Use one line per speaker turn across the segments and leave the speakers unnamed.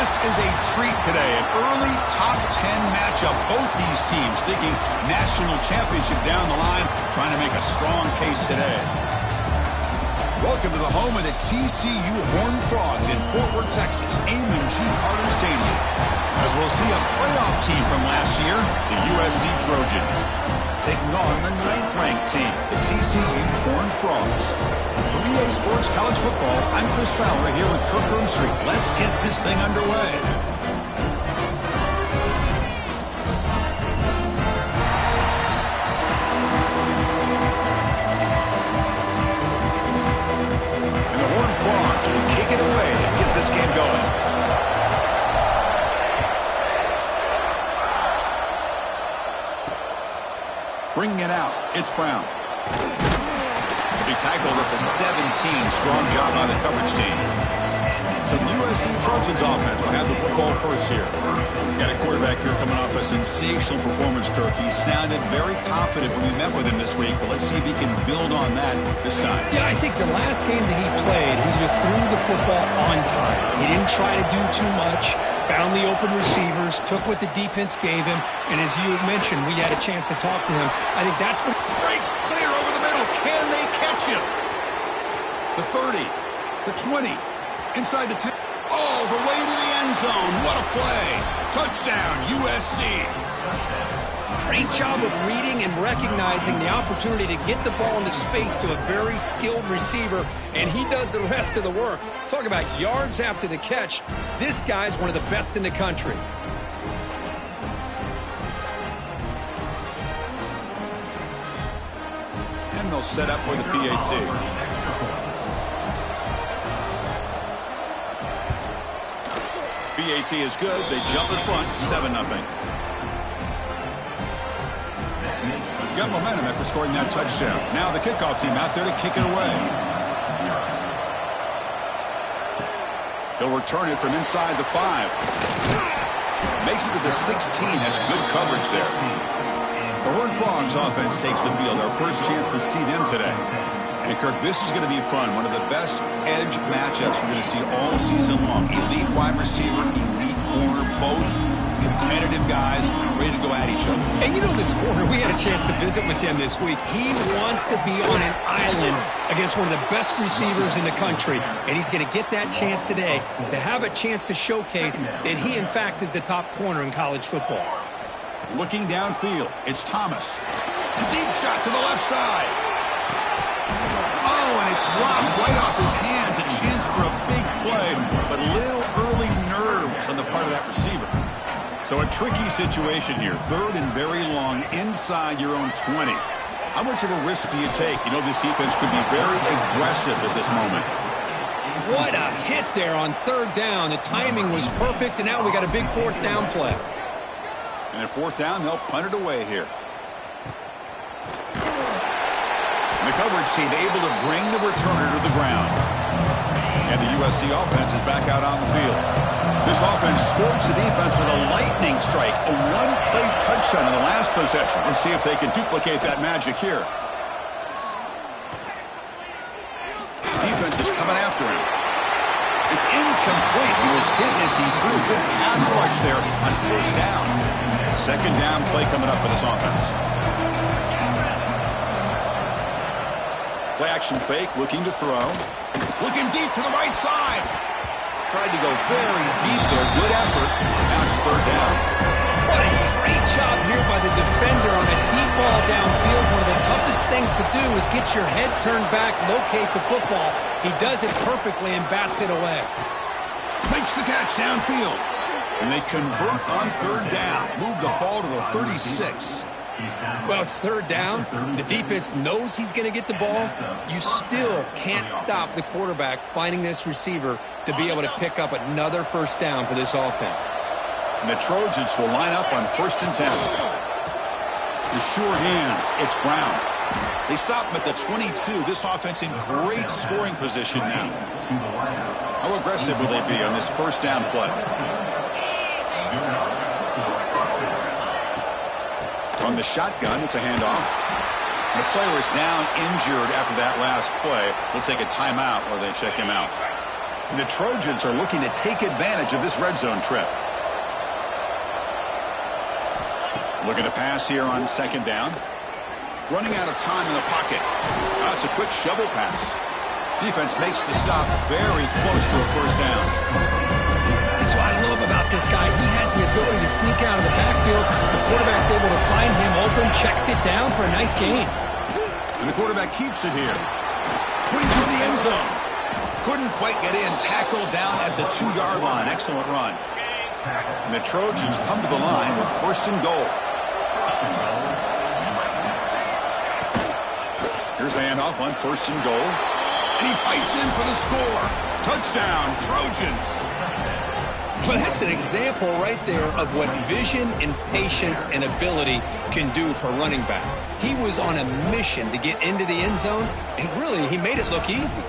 This is a treat today, an early top 10 matchup. Both these teams thinking national championship down the line, trying to make a strong case today. Welcome to the home of the TCU Horned Frogs in Fort Worth, Texas, Amon G. Carter Stadium. As we'll see a playoff team from last year, the USC Trojans, taking on the 9th-ranked team, the TCU Horned Frogs. For EA Sports College Football, I'm Chris Fowler here with Kirk Street. Let's get this thing underway. And the Horned Frogs will kick it away and get this game going. Bringing it out, it's Brown. He tackled at the 17. Strong job by the coverage team. So the USC Trojans offense will have the football first here. Got a quarterback here coming off a sensational performance, Kirk. He sounded very confident when we met with him this week, but let's see if he can build on that this time.
Yeah, I think the last game that he played, he just threw the football on time. He didn't try to do too much. Found the open receivers, took what the defense gave him, and as you mentioned, we had a chance to talk to him. I think that's what...
Breaks clear over the middle. Can they catch him? The 30, the 20, inside the 10. All the way to the end zone. What a play. Touchdown, USC.
Great job of reading and recognizing the opportunity to get the ball into space to a very skilled receiver, and he does the rest of the work. Talk about yards after the catch. This guy's one of the best in the country.
And they'll set up with a PAT. PAT is good. They jump in front, 7-0. Got momentum after scoring that touchdown. Now the kickoff team out there to kick it away. He'll return it from inside the 5. Makes it to the 16. That's good coverage there. The Horned Frogs offense takes the field. Our first chance to see them today. And Kirk, this is going to be fun. One of the best edge matchups we're going to see all season long. Elite wide receiver, elite corner, both competitive guys ready to go at each other.
And you know this corner, we had a chance to visit with him this week. He wants to be on an island against one of the best receivers in the country. And he's going to get that chance today to have a chance to showcase that he, in fact, is the top corner in college football.
Looking downfield, it's Thomas. A deep shot to the left side. Oh, and it's dropped right off his hands. A chance for a big play, but little early nerves on the part of that receiver. So a tricky situation here. 3rd and very long inside your own 20. How much of a risk do you take? You know this defense could be very aggressive at this moment.
What a hit there on 3rd down. The timing was perfect, and now we got a big 4th down play.
And at 4th down, they'll punt it away here. And the coverage team able to bring the returner to the ground. And the USC offense is back out on the field. This offense scorched the defense with a lightning strike. A one-play touchdown in the last possession. Let's see if they can duplicate that magic here. Defense is coming after him. It's incomplete. He was hit as he threw. Good pass rush there on 1st down. 2nd down play coming up for this offense. Play action fake, looking to throw. Looking deep to the right side. Tried to go very deep there. Good effort. Now it's 3rd down.
What a great job here by the defender on a deep ball downfield. One of the toughest things to do is get your head turned back, locate the football. He does it perfectly and bats it away.
Makes the catch downfield. And they convert on 3rd down. Move the ball to the 36.
Well, it's 3rd down. The defense knows he's going to get the ball. You still can't stop the quarterback finding this receiver to be able to pick up another 1st down for this offense.
And the Trojans will line up on 1st and 10. The short hands, it's Brown. They stop him at the 22. This offense in great scoring position now. How aggressive will they be on this 1st down play? From the shotgun, it's a handoff. The player is down injured after that last play. We'll take a timeout or they check him out. And the Trojans are looking to take advantage of this red zone trip. Looking to pass here on second down. Running out of time in the pocket. That's a quick shovel pass. Defense makes the stop very close to a first down.
That's what I love about this guy. He has the ability to sneak out of the backfield. The quarterback's able to find him open, checks it down for a nice gain.
And the quarterback keeps it here. Putting to the end zone. Couldn't quite get in. Tackled down at the 2-yard line. Excellent run. And the Trojans come to the line with first and goal. Here's the handoff on first and goal. And he fights in for the score. Touchdown, Trojans.
Well, that's an example right there of what vision and patience and ability can do for running back. He was on a mission to get into the end zone, and really, he made it look easy.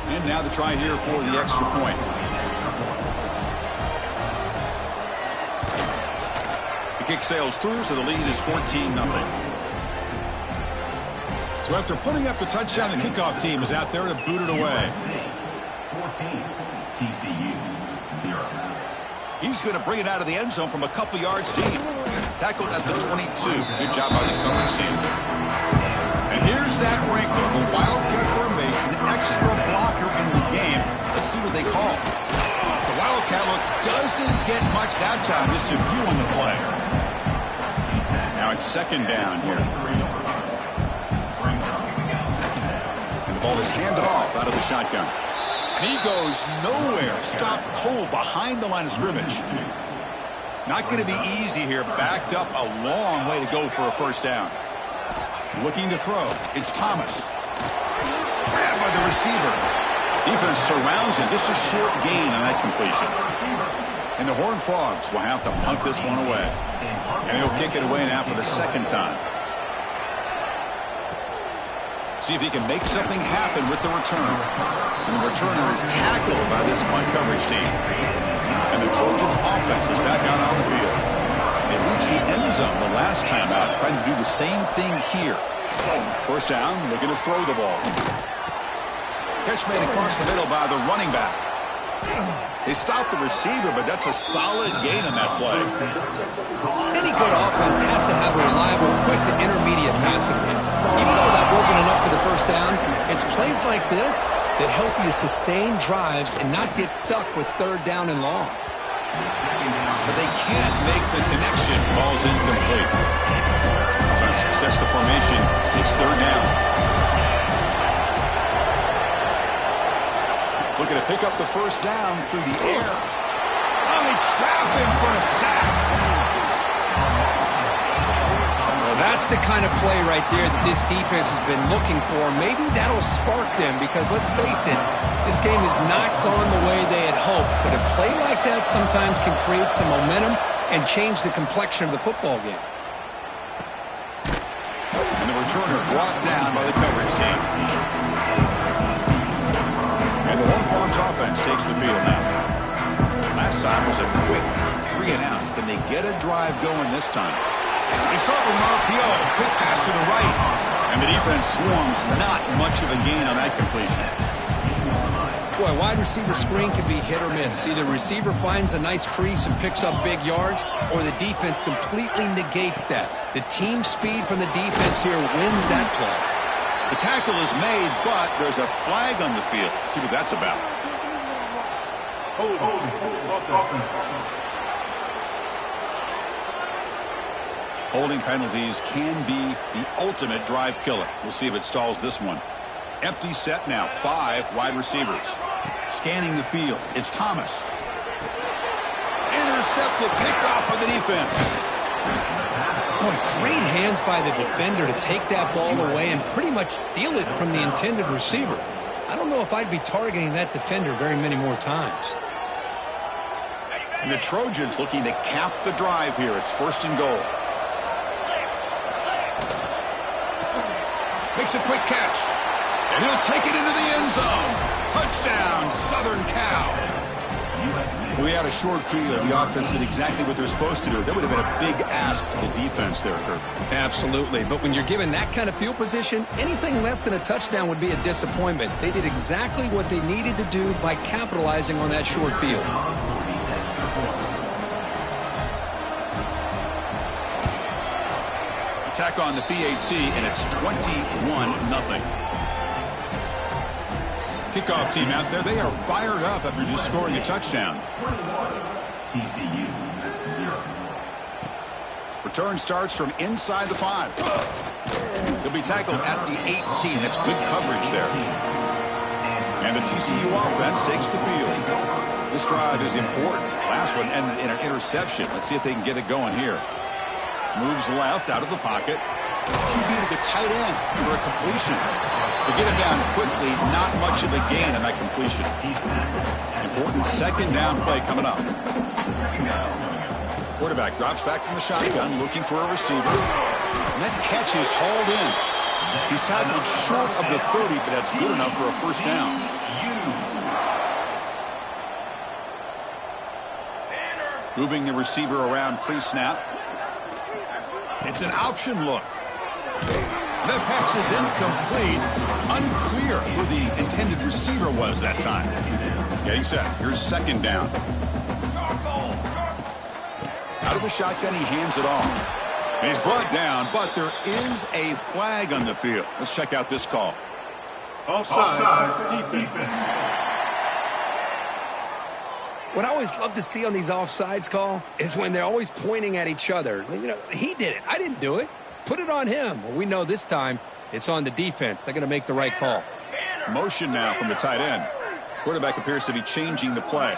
And now the try here for the extra point. The kick sails through, so the lead is 14-0. So after putting up the touchdown, the kickoff team is out there to boot it away.
14, TCU, 0.
He's going to bring it out of the end zone from a couple yards deep. Tackled at the 22. Good job by the coverage team. And here's that wrinkle. The Wildcat formation, extra blocker in the game. Let's see what they call. The Wildcat look doesn't get much that time. Just a few on the play. Now it's second down here. And the ball is handed off out of the shotgun. And he goes nowhere. Stopped cold behind the line of scrimmage. Not going to be easy here. Backed up a long way to go for a first down. Looking to throw. It's Thomas. Grabbed by the receiver. Defense surrounds him. Just a short gain on that completion. And the Horned Frogs will have to punt this one away. And he'll kick it away now for the second time. See if he can make something happen with the return. And the returner is tackled by this punt coverage team. And the Trojans' offense is back out on the field. They reached the end zone the last time out, trying to do the same thing here. First down, looking to throw the ball. Catch made across the middle by the running back. They stopped the receiver, but that's a solid gain on that play.
Any good offense has to have a reliable, quick to intermediate passing game. Even though that wasn't enough for the first down, it's plays like this that help you sustain drives and not get stuck with third down and long.
But they can't make the connection. Ball's incomplete. Trying to success the formation. It's third down. Looking to pick up the first down through the air. Oh, they trap him for a sack.
Well, that's the kind of play right there that this defense has been looking for. Maybe that'll spark them because, let's face it, this game has not gone the way they had hoped. But a play like that sometimes can create some momentum and change the complexion of the football game.
And the returner brought down by the coverage team. And the Horned Frogs offense takes the field now. Last time was a quick 3 and out. Can they get a drive going this time? They start with an RPO. Quick pass to the right. And the defense swarms. Not much of a gain on that completion.
Boy, wide receiver screen can be hit or miss. Either receiver finds a nice crease and picks up big yards, or the defense completely negates that. The team speed from the defense here wins that play.
The tackle is made, but there's a flag on the field. Let's see what that's about. Holding penalties can be the ultimate drive killer. We'll see if it stalls this one. Empty set now. 5 wide receivers. Scanning the field. It's Thomas. Intercepted. Picked off by the defense.
Boy, great hands by the defender to take that ball away and pretty much steal it from the intended receiver. I don't know if I'd be targeting that defender very many more times.
And the Trojans looking to cap the drive here. It's first and goal. Makes a quick catch. And he'll take it into the end zone. Touchdown, Southern Cal. Well, they had a short field. The offense did exactly what they're supposed to do. That would have been a big ask for the defense there, Kirk.
Absolutely. But when you're given that kind of field position, anything less than a touchdown would be a disappointment. They did exactly what they needed to do by capitalizing on that short field.
Attack on the PAT, and it's 21-0. Kickoff team out there, they are fired up after just scoring a touchdown.
TCU 0.
Return starts from inside the 5. He'll be tackled at the 18. That's good coverage there. And the TCU offense takes the field. This drive is important. Last one ended in an interception. Let's see if they can get it going here. Moves left out of the pocket. QB to the tight end for a completion. To get him down quickly, not much of a gain on that completion. Important second down play coming up. Quarterback drops back from the shotgun, looking for a receiver. And that catch is hauled in. He's tackled short of the 30, but that's good enough for a first down. Moving the receiver around pre-snap. It's an option look. That pass is incomplete. Unclear who the intended receiver was that time. Getting set. Here's second down. Out of the shotgun, he hands it off. And he's brought down, but there is a flag on the field. Let's check out this call. Offside. Defense.
What I always love to see on these offsides call is when they're always pointing at each other. You know, he did it. I didn't do it. Put it on him. Well, we know this time it's on the defense. They're going to make the right call.
Motion now from the tight end. Quarterback appears to be changing the play.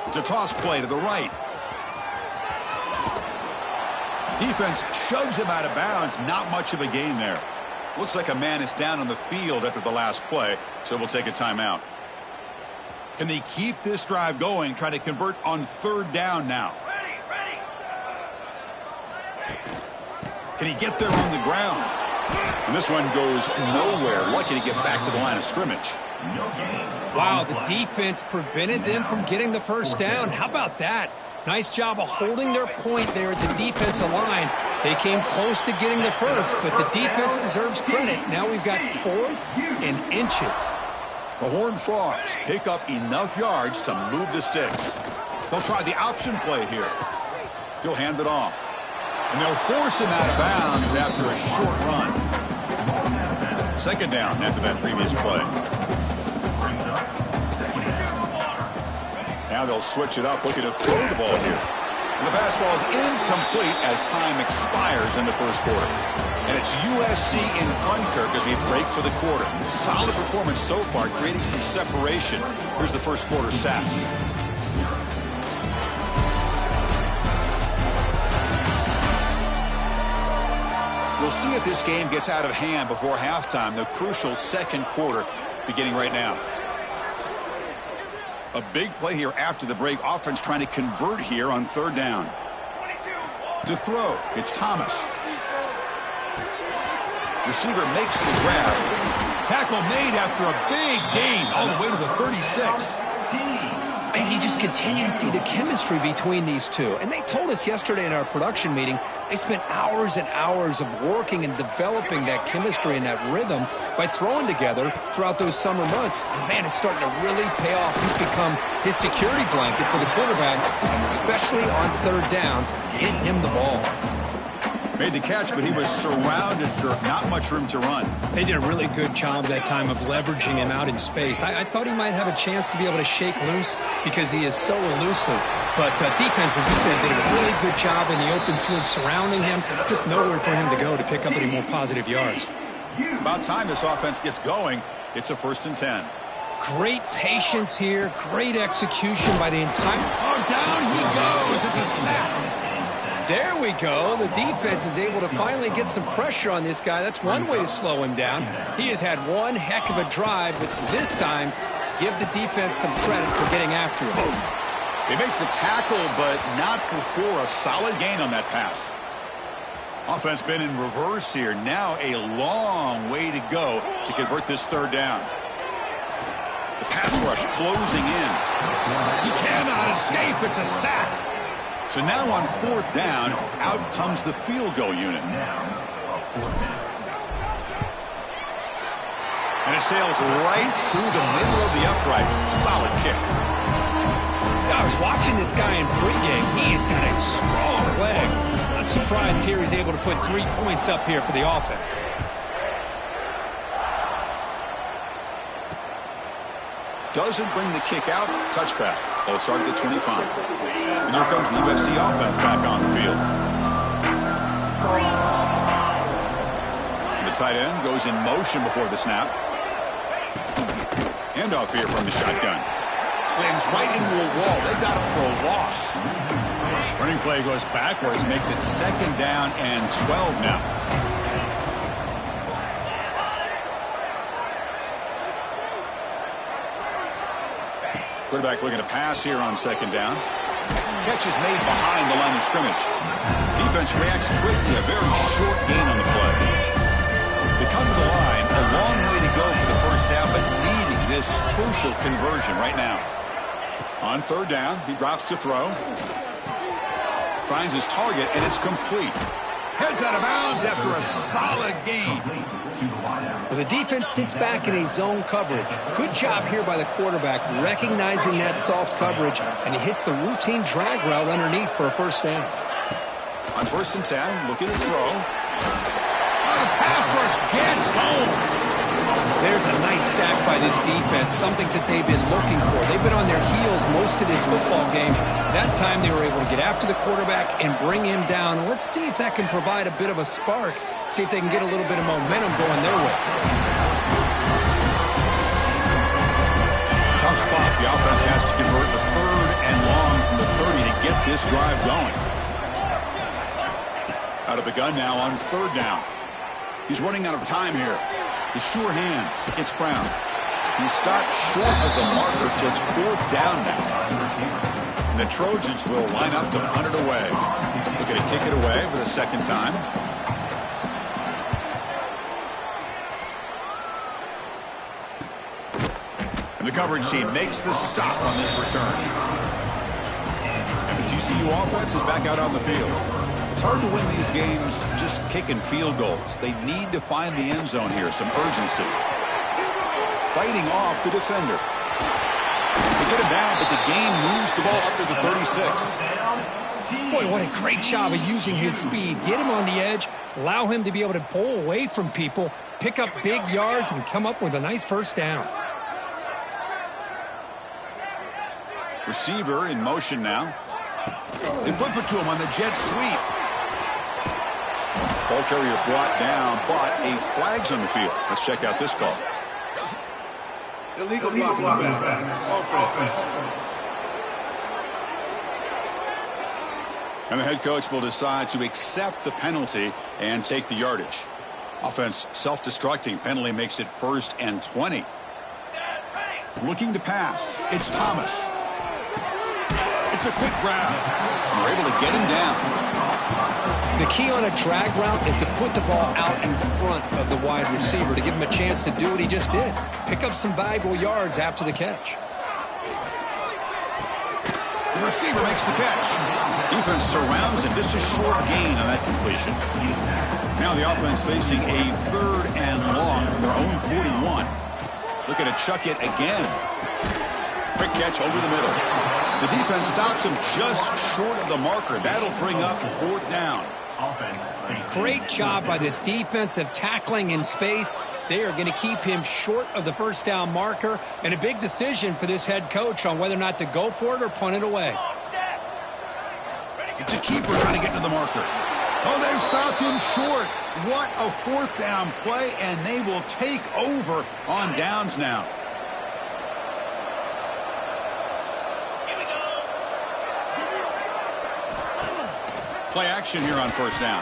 It's a toss play to the right. Defense shoves him out of bounds. Not much of a gain there. Looks like a man is down on the field after the last play, so we'll take a timeout. Can they keep this drive going, try to convert on third down now? Can he get there on the ground? And this one goes nowhere. Lucky to get back to the line of scrimmage.
Wow, the defense prevented them from getting the first down. How about that? Nice job of holding their point there at the defensive line. They came close to getting the first, but the defense deserves credit. Now we've got 4th and inches.
The Horned Frogs pick up enough yards to move the sticks. They'll try the option play here. He'll hand it off. And they'll force him out of bounds after a short run. Second down after that previous play. Now they'll switch it up, looking to throw the ball here. And the pass ball is incomplete as time expires in the first quarter. And it's USC in front, Kirk, as we break for the quarter. Solid performance so far, creating some separation. Here's the first quarter stats. We'll see if this game gets out of hand before halftime. The crucial second quarter beginning right now. A big play here after the break. Offense trying to convert here on third down. To throw, it's Thomas. Receiver makes the grab. Tackle made after a big gain all the way to the 36.
And you just continue to see the chemistry between these two. And they told us yesterday in our production meeting, they spent hours and hours of working and developing that chemistry and that rhythm by throwing together throughout those summer months. And, man, it's starting to really pay off. He's become his security blanket for the quarterback, and especially on third down, get him the ball.
Made the catch, but he was surrounded, Kirk. Not much room to run.
They did a really good job that time of leveraging him out in space. I thought he might have a chance to be able to shake loose because he is so elusive. But defense, as you said, did a really good job in the open field surrounding him. Just nowhere for him to go to pick up any more positive yards.
About time this offense gets going. It's a 1st and 10.
Great patience here. Great execution by the entire...
Oh, down he goes. It's a sack.
There we go. The defense is able to finally get some pressure on this guy. That's one way to slow him down. He has had one heck of a drive, but this time, give the defense some credit for getting after him.
They make the tackle, but not before a solid gain on that pass. Offense been in reverse here. Now a long way to go to convert this third down. The pass rush closing in. He cannot escape. It's a sack. So now on 4th down, out comes the field goal unit. And it sails right through the middle of the uprights. Solid kick.
I was watching this guy in pregame. He's got a strong leg. Not surprised here he's able to put 3 points up here for the offense.
Doesn't bring the kick out. Touchback. They'll start at the 25. And here comes the USC offense back on the field. The tight end goes in motion before the snap. Handoff here from the shotgun. Slams right into a wall. They got him for a loss. Running play goes backwards. Makes it 2nd down and 12 now. Quarterback looking to pass here on 2nd down. Catch is made behind the line of scrimmage. Defense reacts quickly. A very short gain on the play. They come to the line. A long way to go for the first half, but needing this crucial conversion right now. On 3rd down, he drops to throw. Finds his target, and it's complete. Heads out of bounds after a solid gain.
Well, the defense sits back in a zone coverage. Good job here by the quarterback recognizing that soft coverage, and he hits the routine drag route underneath for a 1st down.
On 1st and 10, looking to throw. The pass rush gets home.
There's a nice sack by this defense, something that they've been looking for. They've been on their heels most of this football game. That time they were able to get after the quarterback and bring him down. Let's see if that can provide a bit of a spark, see if they can get a little bit of momentum going their way.
Tough spot. The offense has to convert the 3rd and long from the 30 to get this drive going. Out of the gun now on 3rd down. He's running out of time here. The sure hands. It's Brown. He stopped short of the marker till it's 4th down now. And the Trojans will line up to punt it away. Looking to kick it away for the 2nd time. And the coverage team makes the stop on this return. And the TCU offense is back out on the field. It's hard to win these games just kicking field goals. They need to find the end zone here, some urgency. Fighting off the defender. They get him down, but the game moves the ball up to the 36.
Boy, what a great job of using his speed. Get him on the edge, allow him to be able to pull away from people, pick up big yards, and come up with a nice 1st down.
Receiver in motion now. They flip it to him on the jet sweep. Ball carrier brought down, but a flag's on the field. Let's check out this call.
Illegal blocking back.
And the head coach will decide to accept the penalty and take the yardage. Offense self-destructing. Penalty makes it 1st and 20. Looking to pass. It's Thomas. It's a quick grab. And we're able to get him down.
The key on a drag route is to put the ball out in front of the wide receiver to give him a chance to do what he just did. Pick up some valuable yards after the catch.
The receiver makes the catch. Defense surrounds him. Just a short gain on that completion. Now the offense facing a 3rd and long from their own 41. Looking to chuck it again. Quick catch over the middle. The defense stops him just short of the marker. That'll bring up 4th down.
Great job by this defensive tackling in space. They are going to keep him short of the 1st down marker, and a big decision for this head coach on whether or not to go for it or punt it away.
It's a keeper trying to get to the marker. Oh, they've stopped him short. What a 4th down play, and they will take over on downs now. Play action here on 1st down.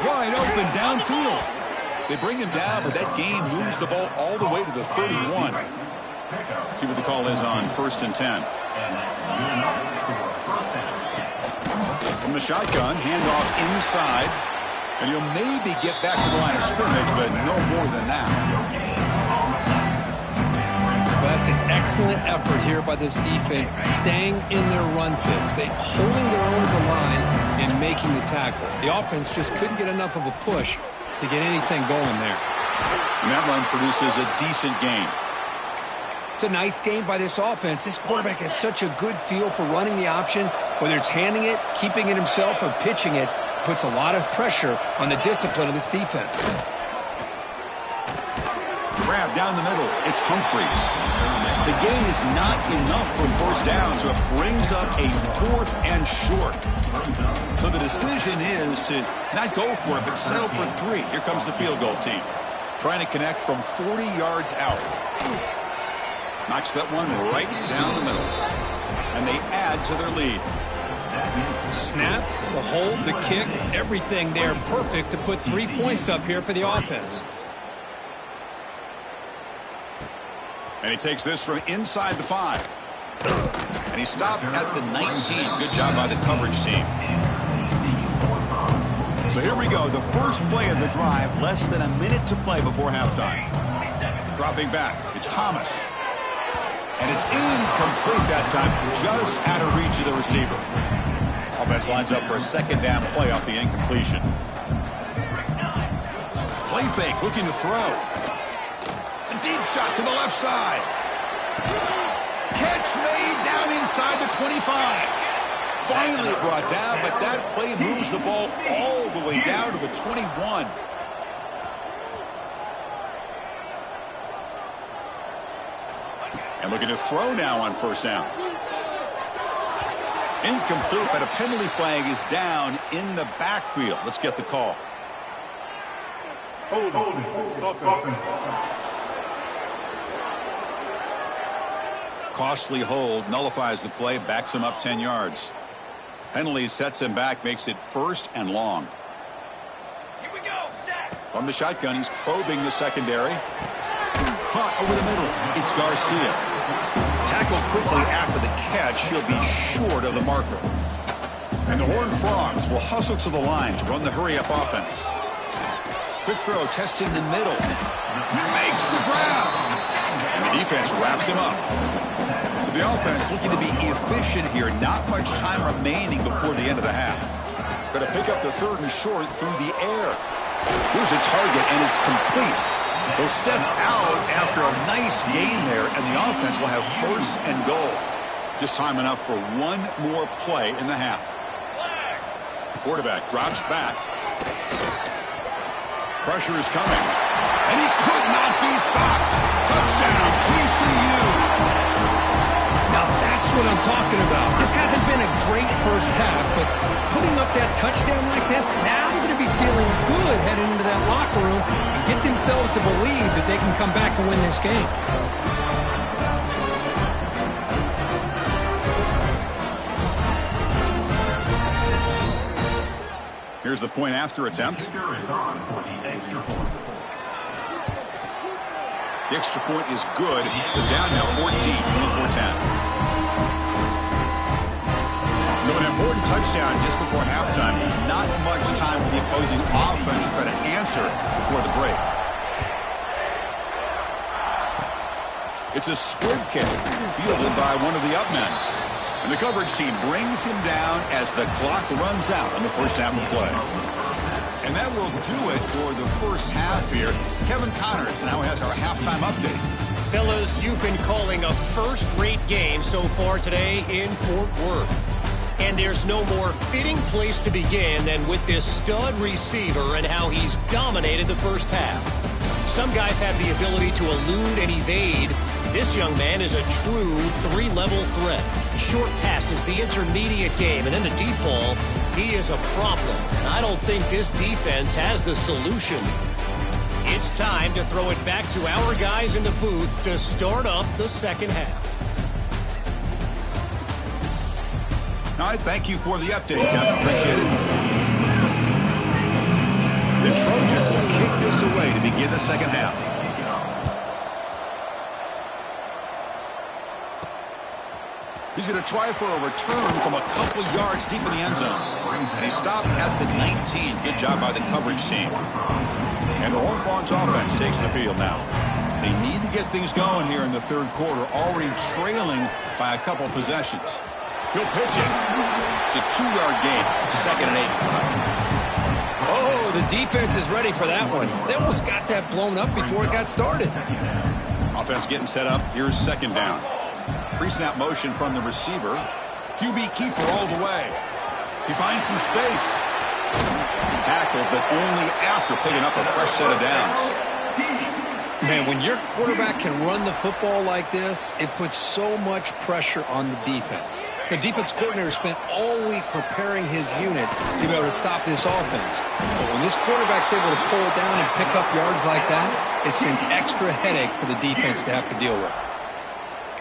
Wide open downfield. They bring him down, but that gain moves the ball all the way to the 31. See what the call is on 1st and 10. From the shotgun, handoff inside. And he'll maybe get back to the line of scrimmage, but no more than that.
Well, That's an excellent effort here by this defense, staying in their run fix. They holding their own at the line and making the tackle. The offense just couldn't get enough of a push to get anything going there.
And that run produces a decent gain.
It's a nice game by this offense. This quarterback has such a good feel for running the option. Whether it's handing it, keeping it himself, or pitching it, puts a lot of pressure on the discipline of this defense.
Grab down the middle. It's Humphreys. The gain is not enough for first down, so it brings up a 4th and short. So the decision is to not go for it, but settle for 3. Here comes the field goal team. Trying to connect from 40 yards out. Knocks that one right down the middle. And they add to their lead.
Snap, the hold, the kick, everything there perfect to put 3 points up here for the offense.
And he takes this from inside the 5. And he stopped at the 19. Good job by the coverage team. So here we go. The first play of the drive. Less than a minute to play before halftime. Dropping back. It's Thomas. And it's incomplete that time. Just out of reach of the receiver. Offense lines up for a second down play off the incompletion. Play fake. Looking to throw. A deep shot to the left side. Catch made down inside the 25. Finally brought down, but that play moves the ball all the way down to the 21. And looking to throw now on first down. Incomplete, but a penalty flag is down in the backfield. Let's get the call.
Hold on.
Costly hold, nullifies the play, backs him up 10 yards. Penalty sets him back, makes it 1st and long.
Here we go, set.
From the shotgun, he's probing the secondary. Caught over the middle. It's Garcia. Tackled quickly after the catch. He'll be short of the marker. And the Horned Frogs will hustle to the line to run the hurry-up offense. Quick throw, testing the middle. He makes the grab. And the defense wraps him up. So the offense looking to be efficient here. Not much time remaining before the end of the half. Going to pick up the 3rd and short through the air. Here's a target, and it's complete. They'll step out after a nice gain there, and the offense will have 1st and goal. Just time enough for one more play in the half. Quarterback drops back. Pressure is coming. And he could not be stopped. Touchdown, TCU.
Now that's what I'm talking about. This hasn't been a great first half, but putting up that touchdown like this, now they're going to be feeling good heading into that locker room and get themselves to believe that they can come back and win this game.
Here's the point after attempt. The extra point is good. They're down now 14, 24-10. So an important touchdown just before halftime. Not much time for the opposing offense to try to answer before the break. It's a squib kick fielded by one of the up men. And the coverage team brings him down as the clock runs out on the first half of play. And that will do it for the first half here. Kevin Connors now has our halftime update.
Fellas, you've been calling a first-rate game so far today in Fort Worth. And there's no more fitting place to begin than with this stud receiver and how he's dominated the first half. Some guys have the ability to elude and evade. This young man is a true 3-level threat. Short passes, the intermediate game, and then the deep ball. He is a problem. I don't think this defense has the solution. It's time to throw it back to our guys in the booth to start up the second half.
All right, thank you for the update, Kevin. Appreciate it. The Trojans will kick this away to begin the second half. He's going to try for a return from a couple yards deep in the end zone. And he stopped at the 19. Good job by the coverage team. And the Horned Frogs offense takes the field now. They need to get things going here in the third quarter, already trailing by a couple possessions. He'll pitch it. It's a 2-yard gain, 2nd and 8.
Oh, the defense is ready for that one. They almost got that blown up before it got started.
Offense getting set up. Here's 2nd down. Pre-snap motion from the receiver. QB keeper all the way. He finds some space. Tackled, but only after picking up a fresh set of downs.
Man, when your quarterback can run the football like this, it puts so much pressure on the defense. The defense coordinator spent all week preparing his unit to be able to stop this offense. But when this quarterback's able to pull it down and pick up yards like that, it's an extra headache for the defense to have to deal with.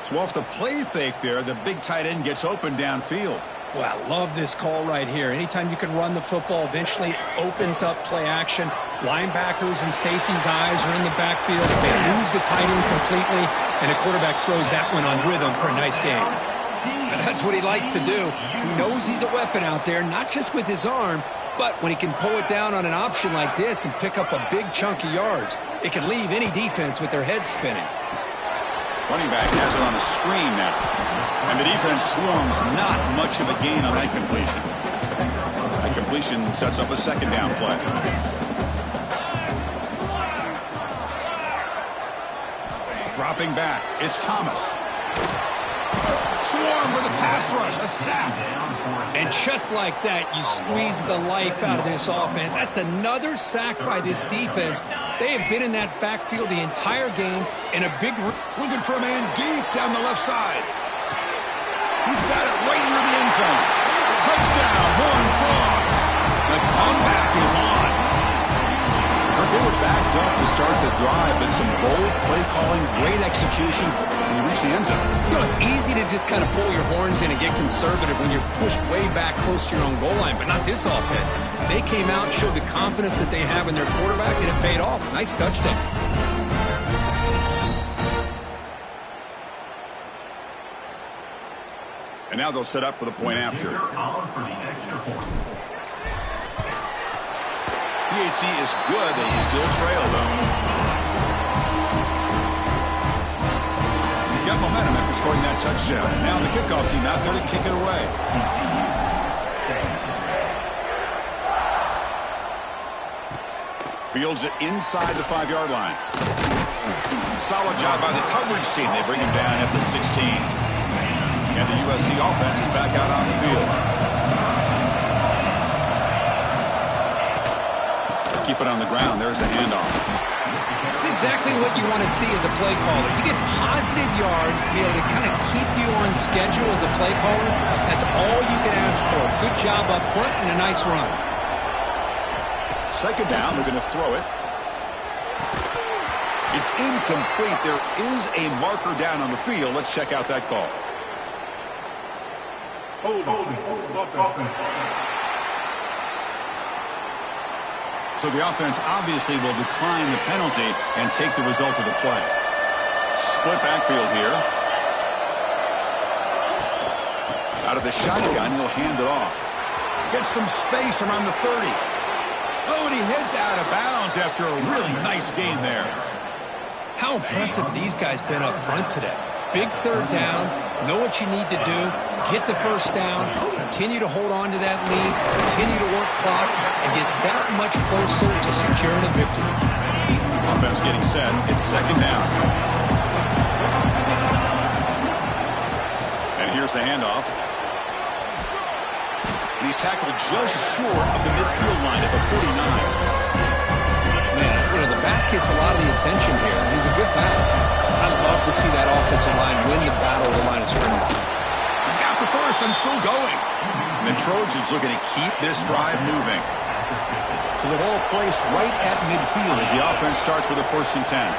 So off the play fake there, the big tight end gets open downfield.
Well, I love this call right here. Anytime you can run the football, eventually it opens up play action. Linebackers and safeties' eyes are in the backfield. They lose the tight end completely, and the quarterback throws that one on rhythm for a nice game. And that's what he likes to do. He knows he's a weapon out there, not just with his arm, but when he can pull it down on an option like this and pick up a big chunk of yards, it can leave any defense with their head spinning.
Running back has it on a screen now. And the defense swarms, not much of a gain on that completion. That completion sets up a 2nd down play. Dropping back, it's Thomas. Swarm with a pass rush, a sack.
And just like that, you squeeze the life out of this offense. That's another sack by this defense. They have been in that backfield the entire game in a big...
Looking for a man deep down the left side. He's got it right near the end zone. Touchdown, Horned Frogs. The comeback is on. They were backed up to start the drive, but some bold play calling, great execution, and they reached the end zone.
You know, it's easy to just kind of pull your horns in and get conservative when you're pushed way back close to your own goal line, but not this offense. They came out, showed the confidence that they have in their quarterback, and it paid off. Nice touchdown.
And now they'll set up for the point after. PHC is good. They still trail, though. Got momentum after scoring that touchdown. Now the kickoff team out there to kick it away. Fields it inside the 5-yard line. Solid job by the coverage team. They bring him down at the 16. And the USC offense is back out on the field. Keep it on the ground. There's the handoff.
That's exactly what you want to see as a play caller. You get positive yards to be able to kind of keep you on schedule as a play caller. That's all you can ask for. Good job up front and a nice run.
2nd down. They're going to throw it. It's incomplete. There is a marker down on the field. Let's check out that call. So the offense obviously will decline the penalty and take the result of the play. Split backfield here. Out of the shotgun, he'll hand it off. Gets some space around the 30. Oh, and he heads out of bounds after a really nice game there.
How impressive these guys been up front today. Big 3rd down, know what you need to do, get the 1st down, continue to hold on to that lead, continue to work clock, and get that much closer to securing a victory.
Offense getting set. It's 2nd down. And here's the handoff. And he's tackled just short of the midfield line at the 49.
Man, you know, the back gets a lot of the attention here. He's a good back. I love to see that offensive line win the battle of the line of scrimmage.
He's got the 1st and still going. And the Trojans looking to keep this drive moving. So the ball placed right at midfield as the offense starts with a 1st and 10.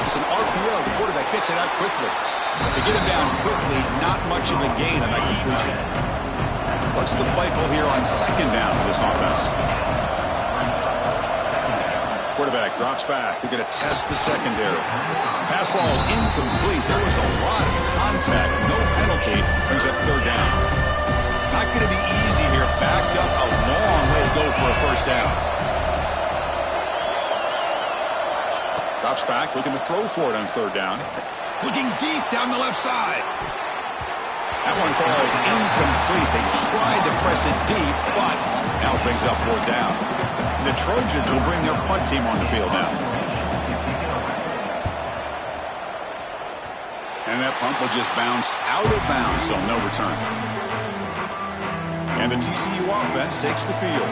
It's an RPO. The quarterback gets it out quickly. They get him down quickly. Not much of a gain on that completion. What's the play call here on 2nd down for this offense? Quarterback drops back. They're going to test the secondary. Pass ball is incomplete. There was a lot of contact. No penalty. Brings up 3rd down. Not going to be easy here. Backed up a long way to go for a 1st down. Drops back, looking to throw for it on third down. Looking deep down the left side. That one falls incomplete. They tried to press it deep, but now it brings up fourth down. The Trojans will bring their punt team on the field now. And that punt will just bounce out of bounds, so no return. And the TCU offense takes the field.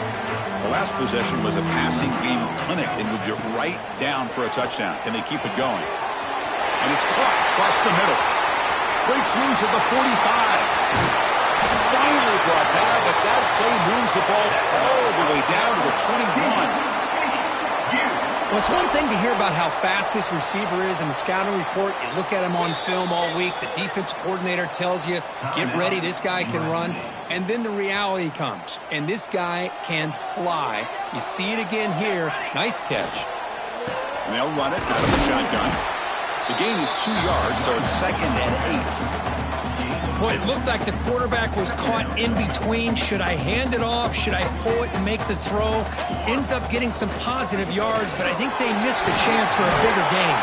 The last possession was a passing game clinic. They moved it right down for a touchdown. Can they keep it going? And it's caught across the middle. Breaks loose at the 45. Finally brought down, but that play moves the ball all the way down to the 21.
Well, it's one thing to hear about how fast this receiver is in the scouting report. You look at him on film all week. The defense coordinator tells you, get ready, this guy can run. And then the reality comes, and this guy can fly. You see it again here. Nice catch.
And they'll run it out of the shotgun. The gain is 2 yards, so it's 2nd and 8.
Boy, it looked like the quarterback was caught in between. Should I hand it off? Should I pull it and make the throw? Ends up getting some positive yards, but I think they missed a chance for a bigger gain.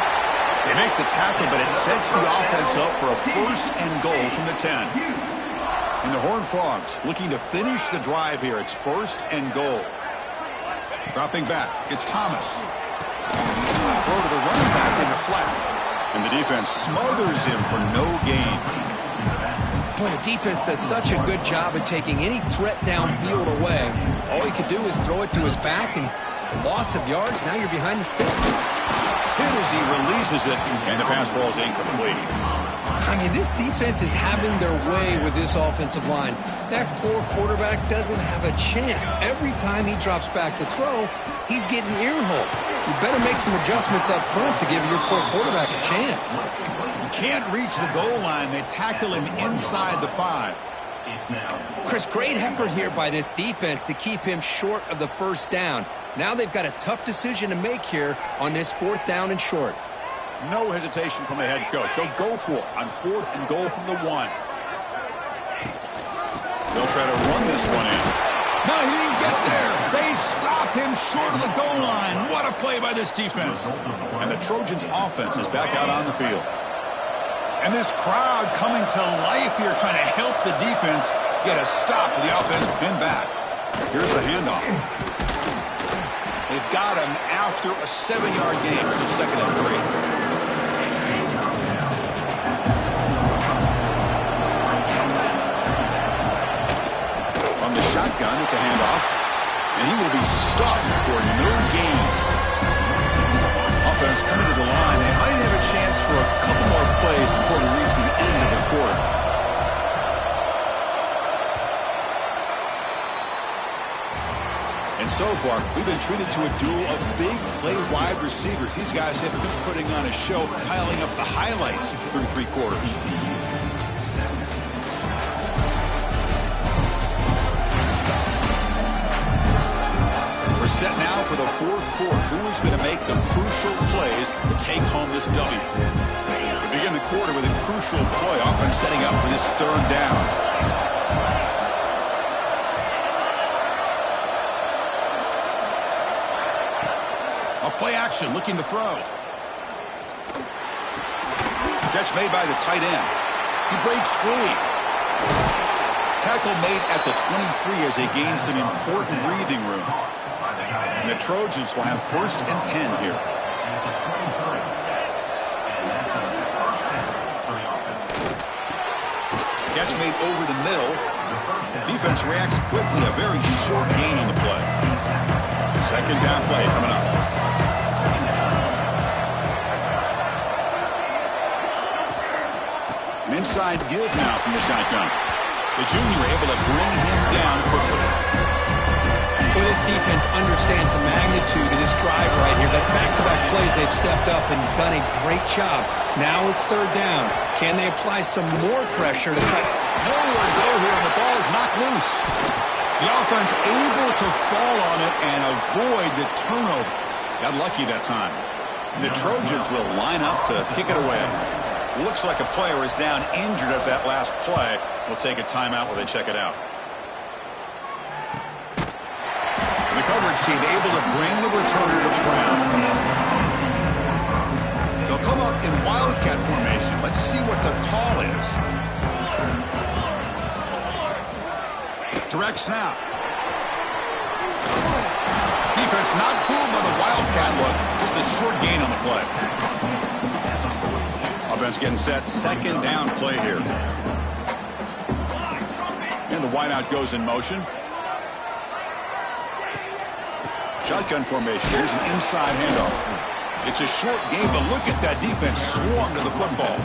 They make the tackle, but it sets the offense up for a 1st and goal from the 10. And the Horned Frogs looking to finish the drive here. It's 1st and goal. Dropping back, it's Thomas. Throw to the running back in the flat. And the defense smothers him for no gain.
Boy, the defense does such a good job of taking any threat downfield away. All he could do is throw it to his back, and the loss of yards, now you're behind the sticks.
Hit as he releases it, and the pass ball is incomplete.
I mean, this defense is having their way with this offensive line. That poor quarterback doesn't have a chance. Every time he drops back to throw, he's getting earholed. You better make some adjustments up front to give your poor quarterback a chance.
Can't reach the goal line. They tackle him inside the 5.
Chris, great effort here by this defense to keep him short of the 1st down. Now they've got a tough decision to make here on this 4th down and short.
No hesitation from the head coach. They'll go for it on 4th and goal from the 1. They'll try to run this one in. No, he didn't get there. They stop him short of the goal line. What a play by this defense. And the Trojans' offense is back out on the field. And this crowd coming to life here trying to help the defense get a stop with the offense pinned back. Here's the handoff. They've got him after a 7-yard gain, so 2nd and 3. From the shotgun, it's a handoff. And he will be stuffed for no gain. Offense coming to the line. They might have a chance for a couple more plays before we reach the end of the quarter. And so far, we've been treated to a duel of big play wide receivers. These guys have been putting on a show, piling up the highlights through 3 quarters. We're set now for the 4th quarter. Who is going to make the crucial plays to take home this W? We begin the quarter with a crucial play, often setting up for this 3rd down. Play action, looking to throw. Catch made by the tight end. He breaks free. Tackle made at the 23 as they gain some important breathing room. And the Trojans will have 1st and 10 here. Catch made over the middle. Defense reacts quickly. A very short gain on the play. 2nd down play coming up. An inside give now from the shotgun. The junior able to bring him down quickly.
Well, this defense understands the magnitude of this drive right here. That's back-to-back plays. They've stepped up and done a great job. Now it's 3rd down. Can they apply some more pressure to try?
Nowhere to go here, and the ball is knocked loose. The offense able to fall on it and avoid the turnover. Got lucky that time. The Trojans will line up to kick it away. Looks like a player is down injured at that last play. We'll take a timeout while they check it out. The coverage team able to bring the returner to the ground. come up in wildcat formation. Let's see what the call is. Direct snap. Defense not fooled by the wildcat look. Just a short gain on the play. Offense getting set. Second down play here. And the wideout goes in motion. Shotgun formation. Here's an inside handoff. It's a short game, but look at that defense swarm to the football.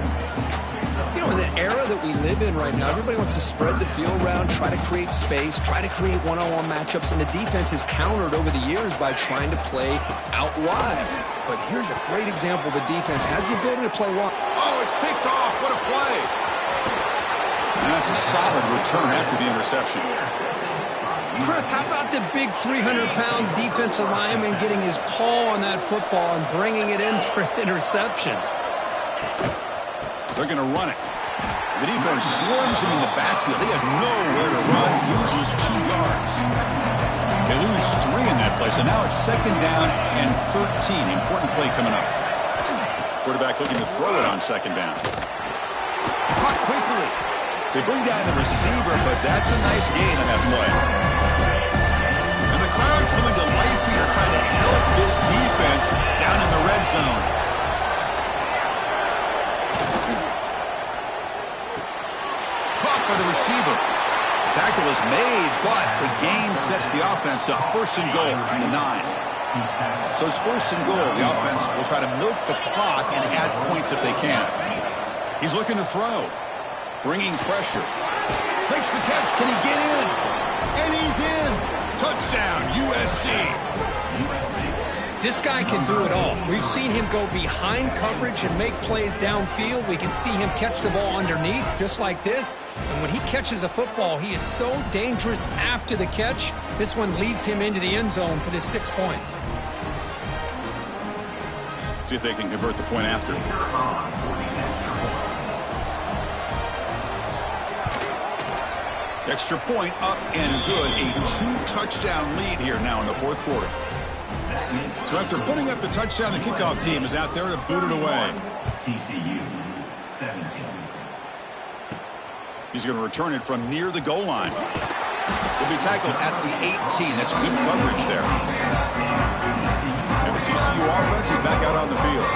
You know, in the era that we live in right now, everybody wants to spread the field around, try to create space, try to create one-on-one matchups, and the defense is countered over the years by trying to play out wide. But here's a great example. The defense has the ability to play wide.
Oh, it's picked off. What a play. And that's a solid return after the interception.
Chris, how about the big 300-pound defensive lineman getting his paw on that football and bringing it in for an interception?
They're going to run it. The defense swarms him in the backfield. He had nowhere to run, loses 2 yards. They lose 3 in that play, so now it's second down and 13. Important play coming up. Quarterback looking to throw it on second down. Caught quickly. They bring down the receiver, but that's a nice gain on that play. And the crowd coming to life here, trying to help this defense down in the red zone. Caught by the receiver. The tackle is made, but the gain sets the offense up. First and goal from the 9. So it's first and goal. The offense will try to milk the clock and add points if they can. He's looking to throw. Bringing pressure. Makes the catch. Can he get in? And he's in. Touchdown, USC.
This guy can do it all. We've seen him go behind coverage and make plays downfield. We can see him catch the ball underneath, just like this. And when he catches a football, he is so dangerous after the catch. This one leads him into the end zone for the 6 points.
See if they can convert the point after. Extra point up and good. A 2-touchdown lead here now in the fourth quarter. So after putting up the touchdown, the kickoff team is out there to boot it away.
TCU 17.
He's going to return it from near the goal line. He'll be tackled at the 18. That's good coverage there. And the TCU offense is back out on the field.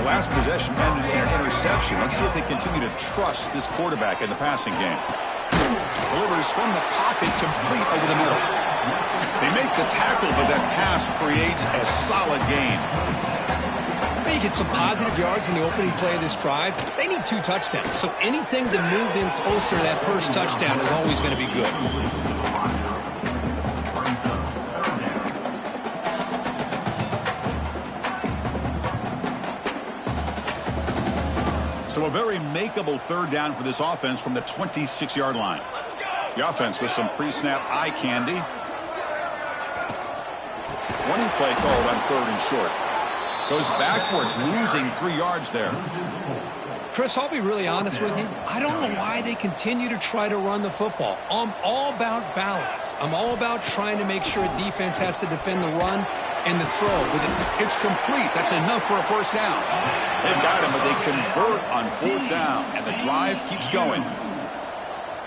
The last possession ended in an interception. Let's see if they continue to trust this quarterback in the passing game. Delivers from the pocket, complete over the middle. They make the tackle, but that pass creates a solid gain.
They get some positive yards in the opening play of this drive. They need 2 touchdowns, so anything to move them closer to that first touchdown is always going to be good.
So a very makeable third down for this offense from the 26-yard line. The offense with some pre-snap eye candy. Running play called on 3rd and short. Goes backwards, losing 3 yards there.
Chris, I'll be really honest with you. I don't know why they continue to try to run the football. I'm all about balance. I'm all about trying to make sure defense has to defend the run and the throw. But
it's complete. That's enough for a first down. They've got him, but they convert on 4th down, and the drive keeps going.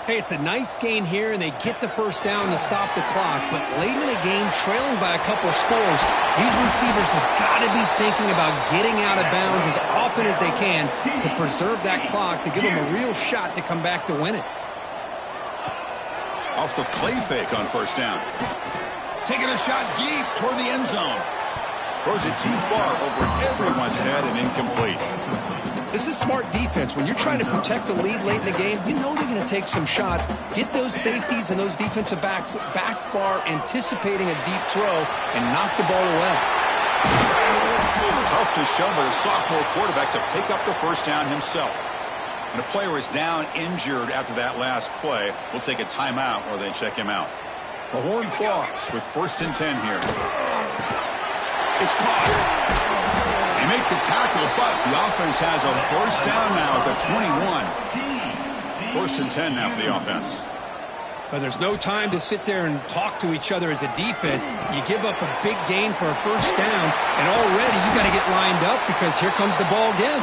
Hey, it's a nice gain here, and they get the first down to stop the clock. But late in the game, trailing by a couple of scores, these receivers have got to be thinking about getting out of bounds as often as they can to preserve that clock, to give them a real shot to come back to win it.
Off the play fake on first down. Taking a shot deep toward the end zone. Throws it too far over everyone's head and incomplete.
This is smart defense. When you're trying to protect the lead late in the game, you know they're going to take some shots, get those safeties and those defensive backs back far, anticipating a deep throw, and knock the ball away.
Tough to show, but a sophomore quarterback to pick up the first down himself. And a player is down injured after that last play. We'll take a timeout or they check him out. The Horned Frogs with 1st and 10 here. It's caught. They make the tackle, but the offense has a first down now at the 21. 1st and 10 now for the offense.
But there's no time to sit there and talk to each other as a defense. You give up a big gain for a first down, and already you got to get lined up because here comes the ball again.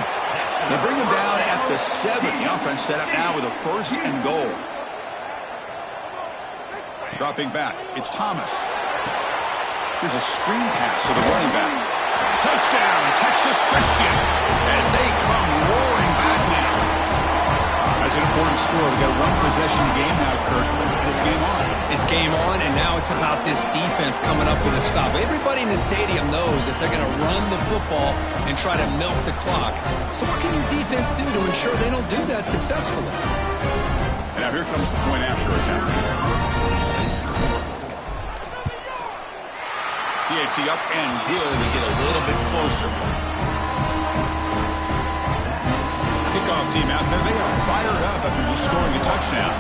They bring him down at the 7. The offense set up now with a 1st and goal. Dropping back, it's Thomas. Here's a screen pass to the running back. Touchdown, Texas Christian, as they come roaring back now. That's an important score. We've got a one-possession game now, Kurt, and it's game on.
It's game on, and now it's about this defense coming up with a stop. Everybody in the stadium knows that they're going to run the football and try to milk the clock. So what can your defense do to ensure they don't do that successfully?
And now here comes the point after attempt. PAT up and good. They get a little bit closer. Kickoff team out there. They are fired up after just scoring a touchdown.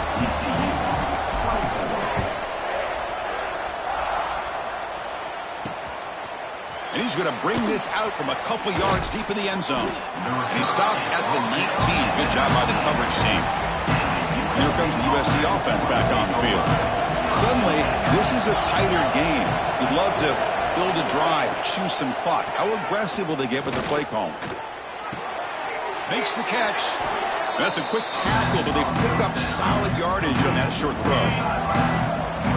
And he's going to bring this out from a couple yards deep in the end zone. And he stopped at the 19. Good job by the coverage team. And here comes the USC offense back on the field. Suddenly, this is a tighter game. You'd love to build a drive, choose some clock. How aggressive will they get with the play call? Makes the catch. That's a quick tackle, but they pick up solid yardage on that short throw.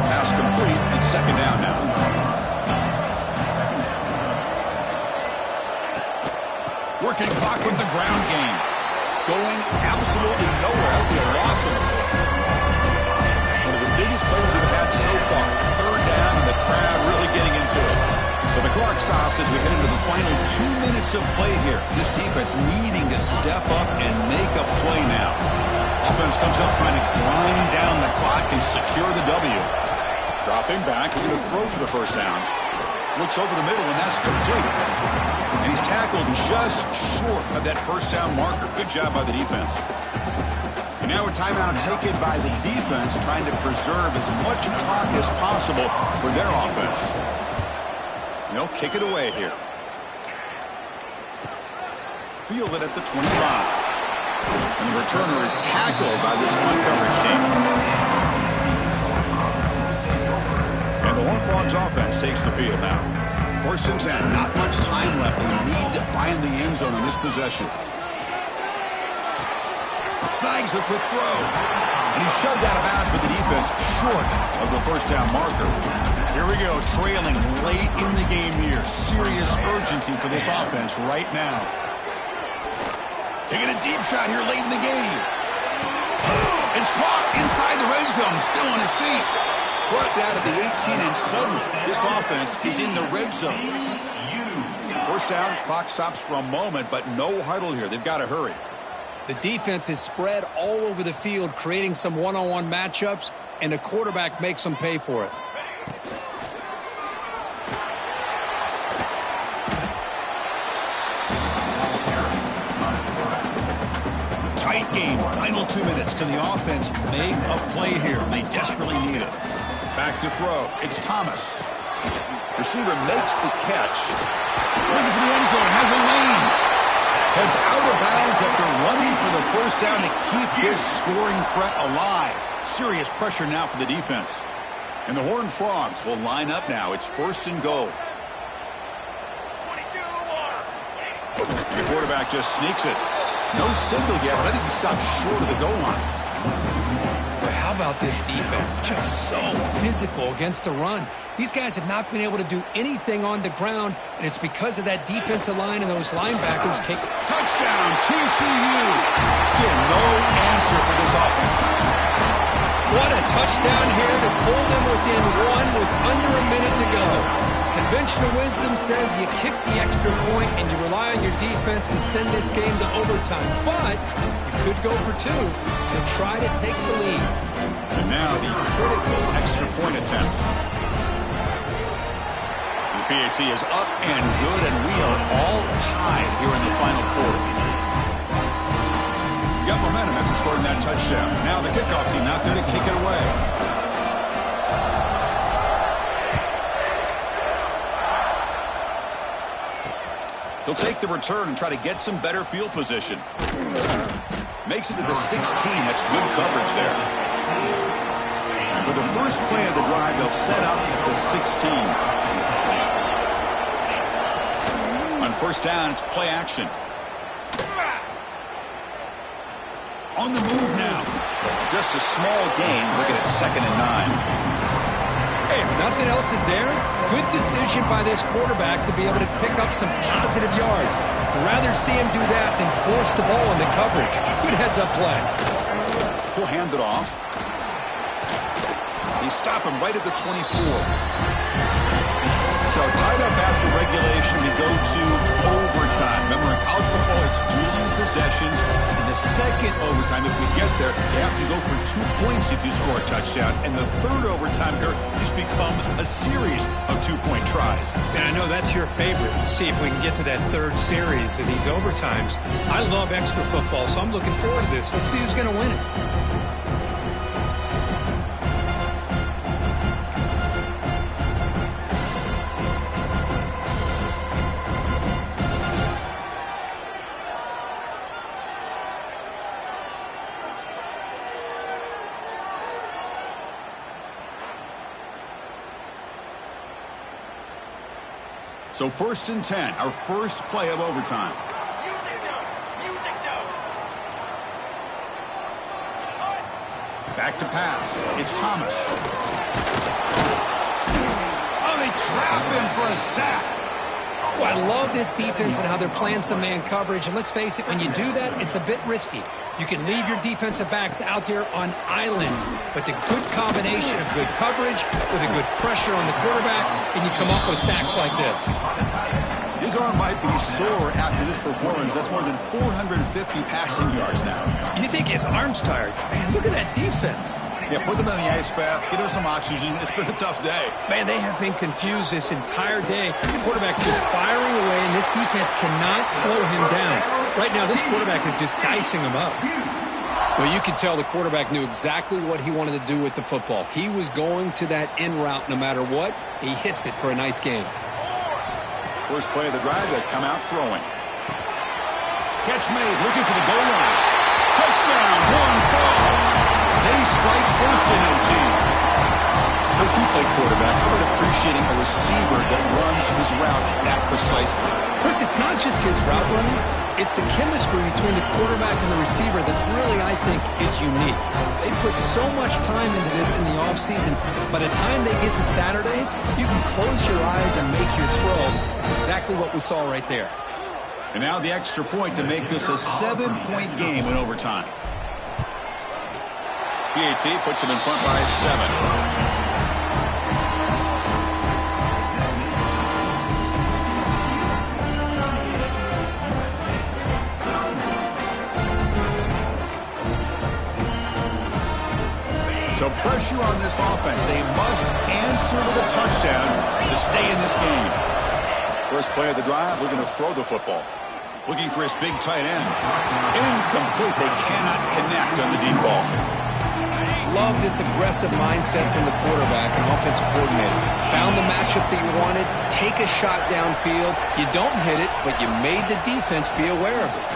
Pass complete, and 2nd down now. Working clock with the ground game. Going absolutely nowhere. That'll be a loss of the play. One of the biggest plays we've had so far. 3rd down, and the crowd really getting into it. So the clock stops as we head into the final 2 minutes of play here. This defense needing to step up and make a play now. Offense comes up trying to grind down the clock and secure the W. Dropping back, we're going to throw for the 1st down. Looks over the middle, and that's complete. And he's tackled just short of that 1st down marker. Good job by the defense. And now a timeout taken by the defense, trying to preserve as much clock as possible for their offense. And they'll kick it away here. Field it at the 25. And the returner is tackled by this punt coverage team. And the Horned Frogs offense takes the field now. 1st and 10. Not much time left, and you need to find the end zone on this possession. Snags the quick throw. And he's shoved out of bounds with the defense short of the 1st down marker. Here we go, trailing late in the game here. Serious urgency for this offense right now. Taking a deep shot here late in the game. It's caught inside the red zone, still on his feet. Brought down at the 18, and suddenly this offense is in the red zone. 1st down, clock stops for a moment, but no huddle here. They've got to hurry.
The defense is spread all over the field, creating some one-on-one matchups, and the quarterback makes them pay for it.
Tight game, final 2 minutes. Can the offense make a play here? They desperately need it. Back to throw. It's Thomas. Receiver makes the catch. Looking for the end zone. Has a lane. Heads out of bounds after running for the 1st down to keep this scoring threat alive. Serious pressure now for the defense. And the Horned Frogs will line up now. It's 1st and goal.
22.
And the quarterback just sneaks it. No signal yet, but I think he stopped short of the goal line.
But how about this defense? Just so physical against the run. These guys have not been able to do anything on the ground, and it's because of that defensive line and those linebackers take.
Touchdown, TCU. Still no answer for this offense.
What a touchdown here to pull them within 1 with under a minute to go. Conventional wisdom says you kick the extra point and you rely on your defense to send this game to overtime. But you could go for 2 and try to take the lead.
And now the critical extra point attempt. The PAT is up and good, and we are all tied here in the final quarter. You got momentum after scoring that touchdown. Now the kickoff team out there to kick it away. He'll take the return and try to get some better field position. Makes it to the 16. That's good coverage there. For the first play of the drive, they'll set up at the 16. On first down, it's play action. On the move now. Just a small gain. Looking at 2nd and 9.
Hey, if nothing else is there, good decision by this quarterback to be able to pick up some positive yards. I'd rather see him do that than force the ball into coverage. Good heads-up play.
He'll hand it off. They stop him right at the 24. So tied up after regulation, we go to overtime. Remember, in college football, it's dueling possessions. In the second overtime, if we get there, you have to go for 2 points if you score a touchdown. And the third overtime here just becomes a series of 2-point tries.
And I know that's your favorite. See if we can get to that third series of these overtimes. I love extra football, so I'm looking forward to this. Let's see who's going to win it.
So 1st and 10, our first play of overtime. Back to pass. It's Thomas. Oh, they trap him for a sack.
Oh, I love this defense and how they're playing some man coverage. And let's face it, when you do that, it's a bit risky. You can leave your defensive backs out there on islands, but the good combination of good coverage with a good pressure on the quarterback, and you come up with sacks like this.
His arm might be sore after this performance. That's more than 450 passing yards now.
You think his arm's tired? Man, look at that defense.
Yeah, put them in the ice bath, get him some oxygen. It's been a tough day.
Man, they have been confused this entire day. The quarterback's just firing away, and this defense cannot slow him down. Right now, this quarterback is just dicing him up. Well, you could tell the quarterback knew exactly what he wanted to do with the football. He was going to that in route no matter what. He hits it for a nice game.
First play of the drive, they come out throwing. Catch made, looking for the goal line. Touchdown, one falls. They strike first in OT. Coach, you play quarterback. How about appreciating a receiver that runs his routes that precisely?
Chris, it's not just his route running. It's the chemistry between the quarterback and the receiver that really, I think, is unique. They put so much time into this in the offseason. By the time they get to Saturdays, you can close your eyes and make your throw. It's exactly what we saw right there.
And now the extra point to make this a 7-point game in overtime. PAT puts them in front by 7. So pressure on this offense. They must answer to the touchdown to stay in this game. First play of the drive, we're going to throw the football. Looking for his big tight end. Incomplete. They cannot connect on the deep ball.
Love this aggressive mindset from the quarterback and offensive coordinator. Found the matchup that you wanted. Take a shot downfield. You don't hit it, but you made the defense be aware of it.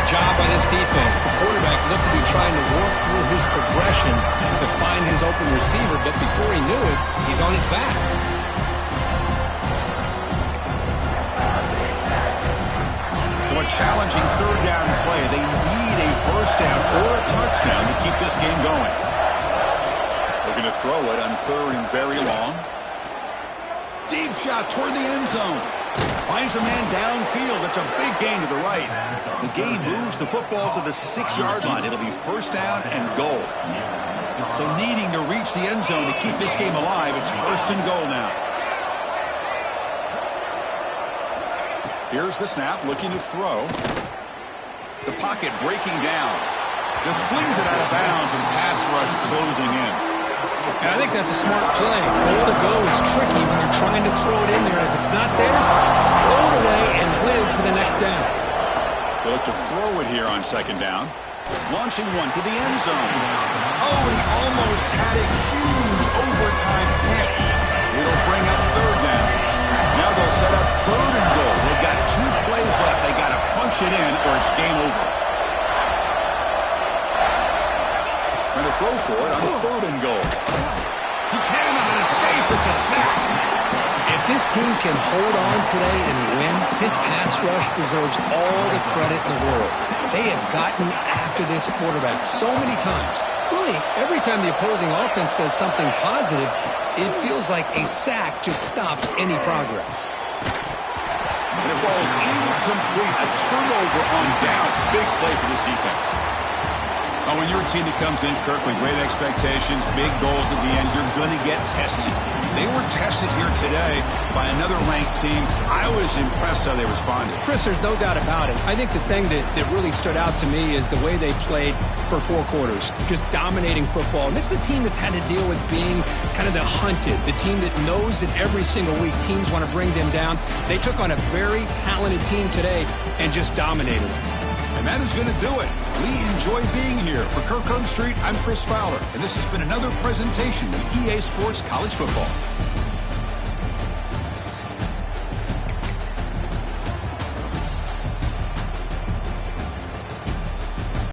Job by this defense. The quarterback looked to be trying to work through his progressions to find his open receiver, but before he knew it, he's on his back.
So a challenging third down play. They need a first down or a touchdown to keep this game going. They're going to throw it on third and very long. Deep shot toward the end zone. Finds a man downfield. That's a big gain to the right. The game moves the football to the 6-yard line. It'll be first down and goal. So needing to reach the end zone to keep this game alive, it's first and goal now. Here's the snap, looking to throw. The pocket breaking down. Just flings it out of bounds and pass rush closing in.
And I think that's a smart play. Goal to go is tricky when you're trying to throw it in there. If it's not there, throw it away and live for the next down.
They look to throw it here on second down. Launching one to the end zone. Oh, he almost had a huge overtime hit. It'll bring up third down. Now they'll set up third and goal. They've got 2 plays left. They got to punch it in or it's game over. Going to throw for it on 3rd and goal. He cannot escape. It's a sack.
If this team can hold on today and win, this pass rush deserves all the credit in the world. They have gotten after this quarterback so many times. Really, every time the opposing offense does something positive, it feels like a sack just stops any progress.
And it falls incomplete. A turnover on downs. Big play for this defense. Oh, when you're a team that comes in, Kirk, with great expectations, big goals at the end, you're going to get tested. They were tested here today by another ranked team. I was impressed how they responded.
Chris, there's no doubt about it. I think the thing that really stood out to me is the way they played for 4 quarters, just dominating football. And this is a team that's had to deal with being kind of the hunted, the team that knows that every single week teams want to bring them down. They took on a very talented team today and just dominated them.
And that is going to do it. We enjoy being here. For Kirk Street, I'm Chris Fowler, and this has been another presentation of EA Sports College Football.